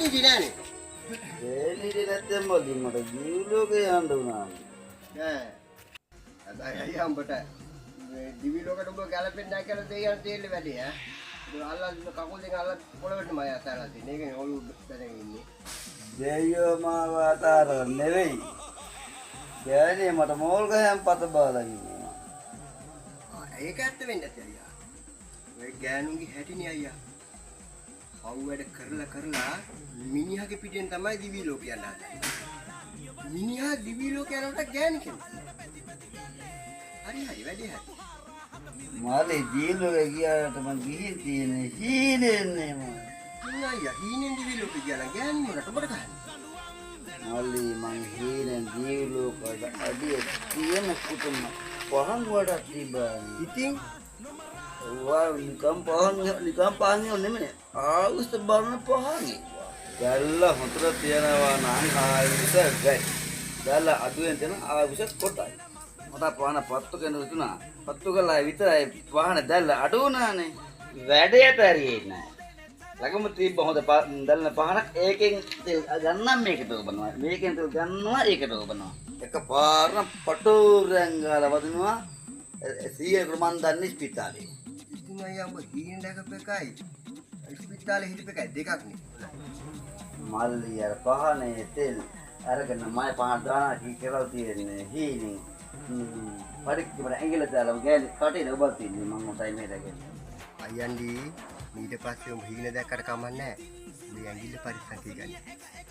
හිටියේ නෑනේ. එළියේ නැත්තම් මොකද මට ජීවිලෝකේ යන්න උනා. ඈ. අයියා උඹට දිවි ලෝකෙට උඹ ගැලපෙන්නේ නැහැ කියලා දෙයියන් තේරෙන්නේ වැඩි ඈ. ඒක අල්ලලා කකුල් දෙක අල්ලලා පොළවට මම අතහැරලා තියෙන්නේ. ඒකනේ ඔළුව බැලගෙන ඉන්නේ. දෙයියෝ මාව අතාර නෙවෙයි. ගෑණි මට මෝල් ගහයන් පත බාලා ඉන්නවා. ඒක ඇත්ත වෙන්න ඇති අයියා. ඔය ගෑනුන්ගේ හැටිනේ අයියා. අවු වැඩ කරලා මිනිහාගේ පිටෙන් තමයි දිවි ලෝකේ යන්න හදන්නේ. මිනිහා දිවි ලෝකේ යනකොට ගෑණි කෙනෙක්. හරි වැඩි හරි. මාලේ ජීවිලෝකේ ගියාට මං ගිහින් තියෙන්නේ හීනෙන්නේ මම. අයියා හීනෙන් දිවි ලෝකේ ගියා ගෑණි මොකට ඔබට ගහන්නේ? මාලේ මං හීනෙන් ජීවිලෝකයට අඩිය තියෙන කුතුම පහන් වඩක් තිබ්බා. ඉතින් වා නිකම් පහන් නෙමෙයි. ආවුස්ත බලන පහන්. දැල්ල හොතර තියනවා නම් ආවිස ගයි. දැල්ල අඩුවෙන් තන ආවිස කොටයි. මට පහන පත්තු කෙනෙක් තුනා. පත්තු කළා විතරයි පහන දැල්ල අඩු වුණානේ. වැඩේට හරියේ නැහැ. ළඟම තිබ්බ හොඳ දැල්න පහනක් ඒකෙන් තෙල් ගන්නම් මේකට ඔබනවා. මේකෙන් තෙල් ගන්නවා ඒකට ඔබනවා. එකපාරම පටෝරෙන් ගාලා වදිනවා. 100 මන් දන්නේ ස්පිතාලේ. ඉතින් අයියා ඔබ හීනෙන් දැකපේකයි ඉස්පිතාලේ හිටපේකයි දෙකක් නේ. මල්ලි අර පහනේ තෙල් අරගෙන මම පහන් දානවා කියලා තියෙන්නේ හීනින්. පරික්කමට ඇඟිල්ල දාලා ගෑනි කටේ ඔබ තින්නේ මම උටයි මේ දැකගෙන. අයියන්ඩි ඊට පස්සේ ඔබ හීන දැක්කට කමක් නැහැ. මේ ඇඟිල්ල පරිස්සම් කරගන්න.